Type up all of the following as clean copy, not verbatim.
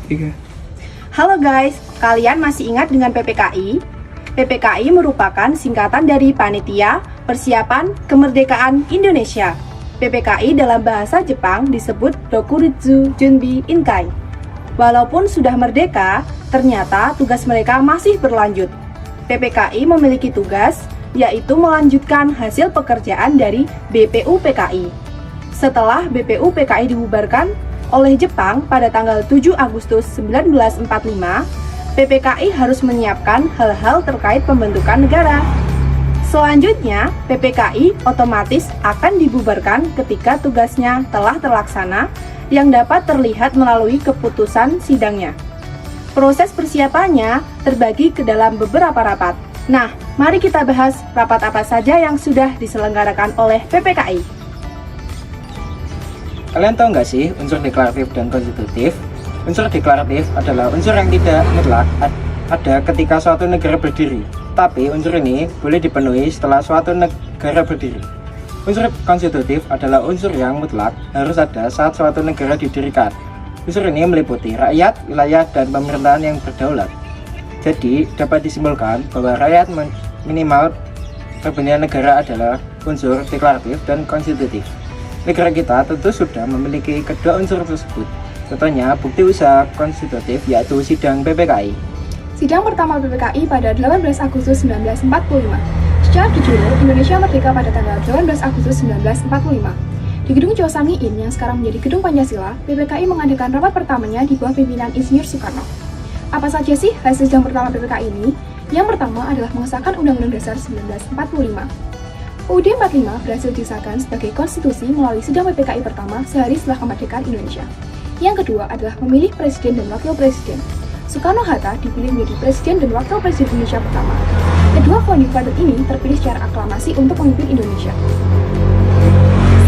3. Halo guys, kalian masih ingat dengan PPKI? PPKI merupakan singkatan dari Panitia Persiapan Kemerdekaan Indonesia. PPKI dalam bahasa Jepang disebut Dokuritsu Junbi Inkai. Walaupun sudah merdeka, ternyata tugas mereka masih berlanjut. PPKI memiliki tugas, yaitu melanjutkan hasil pekerjaan dari BPUPKI. Setelah BPUPKI dibubarkan oleh Jepang pada tanggal 7 Agustus 1945, PPKI harus menyiapkan hal-hal terkait pembentukan negara. Selanjutnya, PPKI otomatis akan dibubarkan ketika tugasnya telah terlaksana yang dapat terlihat melalui keputusan sidangnya. Proses persiapannya terbagi ke dalam beberapa rapat. Nah, mari kita bahas rapat apa saja yang sudah diselenggarakan oleh PPKI. Kalian tahu nggak sih unsur deklaratif dan konstitutif? Unsur deklaratif adalah unsur yang tidak mutlak ada ketika suatu negara berdiri, tapi unsur ini boleh dipenuhi setelah suatu negara berdiri. Unsur konstitutif adalah unsur yang mutlak harus ada saat suatu negara didirikan. Unsur ini meliputi rakyat, wilayah, dan pemerintahan yang berdaulat. Jadi, dapat disimpulkan bahwa rakyat minimal perbedaan negara adalah unsur deklaratif dan konstitutif. Negara kita tentu sudah memiliki kedua unsur tersebut. Contohnya, bukti usaha konstitutif yaitu sidang PPKI. Sidang pertama PPKI pada 18 Agustus 1945. Secara jujur, Indonesia merdeka pada tanggal 18 Agustus 1945. Di Gedung Josangiin yang sekarang menjadi Gedung Pancasila, PPKI mengadakan rapat pertamanya di bawah pimpinan Insinyur Soekarno. Apa saja sih hasil sidang pertama PPKI ini? Yang pertama adalah mengesahkan Undang-Undang Dasar 1945. UUD 45 berhasil disahkan sebagai konstitusi melalui sidang PPKI pertama sehari setelah kemerdekaan Indonesia. Yang kedua adalah memilih presiden dan wakil presiden. Soekarno-Hatta dipilih menjadi presiden dan wakil presiden Indonesia pertama. Kedua founding father ini terpilih secara aklamasi untuk memimpin Indonesia.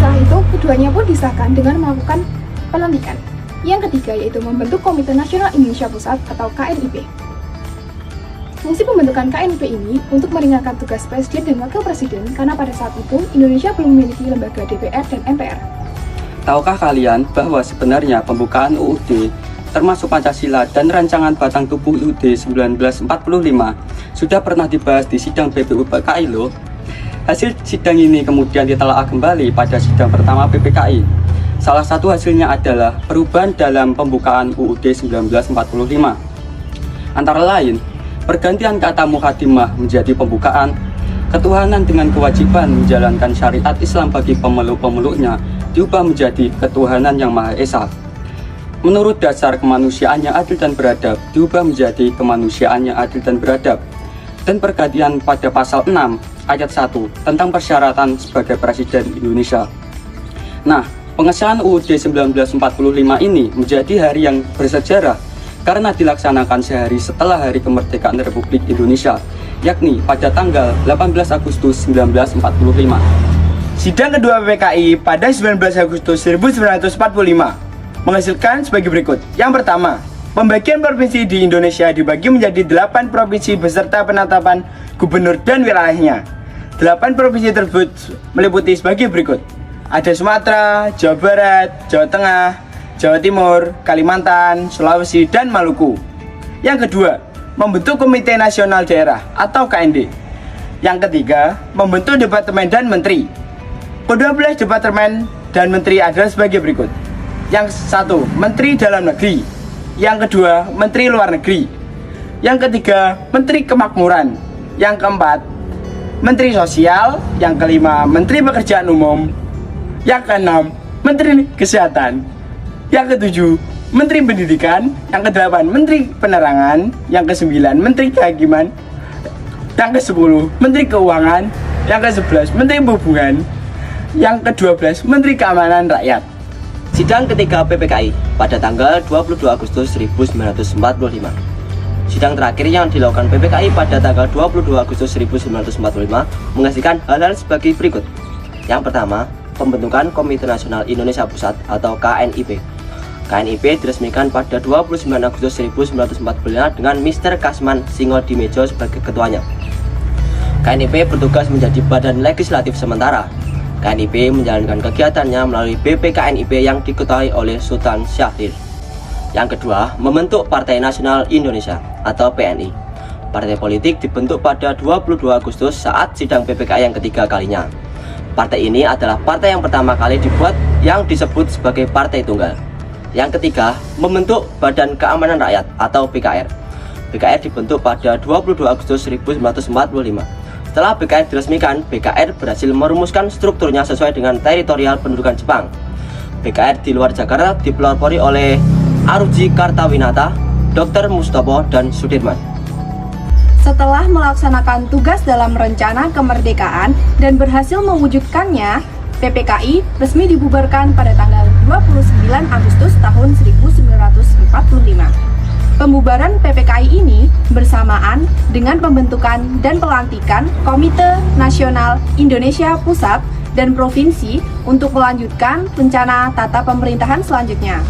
Setelah itu, keduanya pun disahkan dengan melakukan pelantikan. Yang ketiga yaitu membentuk Komite Nasional Indonesia Pusat atau KNIP. Fungsi pembentukan KNIP ini untuk meringankan tugas presiden dan wakil presiden karena pada saat itu Indonesia belum memiliki lembaga DPR dan MPR. Tahukah kalian bahwa sebenarnya pembukaan UUD termasuk Pancasila dan rancangan batang tubuh UUD 1945 sudah pernah dibahas di sidang BPUPKI loh. Hasil sidang ini kemudian ditelaah kembali pada sidang pertama PPKI. Salah satu hasilnya adalah perubahan dalam pembukaan UUD 1945. Antara lain, pergantian kata mukaddimah menjadi pembukaan, ketuhanan dengan kewajiban menjalankan syariat Islam bagi pemeluk-pemeluknya diubah menjadi ketuhanan yang Maha Esa. Menurut dasar kemanusiaan yang adil dan beradab diubah menjadi kemanusiaan yang adil dan beradab. Dan pergantian pada pasal 6 ayat 1 tentang persyaratan sebagai Presiden Indonesia. Nah, pengesahan UUD 1945 ini menjadi hari yang bersejarah karena dilaksanakan sehari setelah Hari Kemerdekaan Republik Indonesia, yakni pada tanggal 18 Agustus 1945. Sidang kedua PPKI pada 19 Agustus 1945 menghasilkan sebagai berikut. Yang pertama, pembagian provinsi di Indonesia dibagi menjadi 8 provinsi beserta penetapan gubernur dan wilayahnya. 8 provinsi tersebut meliputi sebagai berikut. Ada Sumatera, Jawa Barat, Jawa Tengah, Jawa Timur, Kalimantan, Sulawesi, dan Maluku. Yang kedua, membentuk Komite Nasional Daerah atau KND. Yang ketiga, membentuk Departemen dan Menteri. Kedua-belah Departemen dan Menteri adalah sebagai berikut. Yang satu, Menteri Dalam Negeri. Yang kedua, Menteri Luar Negeri. Yang ketiga, Menteri Kemakmuran. Yang keempat, Menteri Sosial. Yang kelima, Menteri Pekerjaan Umum. Yang keenam, Menteri Kesehatan. Yang ketujuh, Menteri Pendidikan. Yang kedelapan, Menteri Penerangan. Yang kesembilan, Menteri Kehakiman. Yang ke-10, Menteri Keuangan. Yang ke-11, Menteri Perhubungan. Yang ke-12, Menteri Keamanan Rakyat. Sidang ketiga PPKI pada tanggal 22 Agustus 1945. Sidang terakhir yang dilakukan PPKI pada tanggal 22 Agustus 1945 menghasilkan hal-hal sebagai berikut. Yang pertama, pembentukan Komite Nasional Indonesia Pusat atau KNIP. KNIP diresmikan pada 29 Agustus 1945 dengan Mr. Kasman Singodimedjo sebagai ketuanya. KNIP bertugas menjadi badan legislatif sementara. KNIP menjalankan kegiatannya melalui BPKNIP yang diketuai oleh Sultan Syahrir. Yang kedua, membentuk Partai Nasional Indonesia atau PNI. Partai politik dibentuk pada 22 Agustus saat sidang PPKI yang ketiga kalinya. Partai ini adalah partai yang pertama kali dibuat yang disebut sebagai partai tunggal. Yang ketiga, membentuk Badan Keamanan Rakyat atau BKR. BKR dibentuk pada 22 Agustus 1945. Setelah BKR diresmikan, BKR berhasil merumuskan strukturnya sesuai dengan teritorial pendudukan Jepang. BKR di luar Jakarta dipelopori oleh Aruji Kartawinata, Dr. Mustopo, dan Sudirman. Setelah melaksanakan tugas dalam rencana kemerdekaan dan berhasil mewujudkannya, PPKI resmi dibubarkan pada tanggal 29 Agustus tahun 1945. Pembubaran PPKI ini bersamaan dengan pembentukan dan pelantikan Komite Nasional Indonesia Pusat dan Provinsi untuk melanjutkan rencana tata pemerintahan selanjutnya.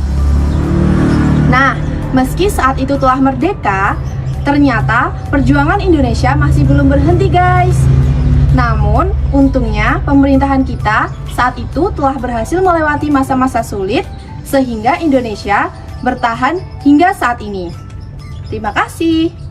Nah, meski saat itu telah merdeka, ternyata perjuangan Indonesia masih belum berhenti, guys. Namun, untungnya pemerintahan kita saat itu telah berhasil melewati masa-masa sulit sehingga Indonesia bertahan hingga saat ini. Terima kasih.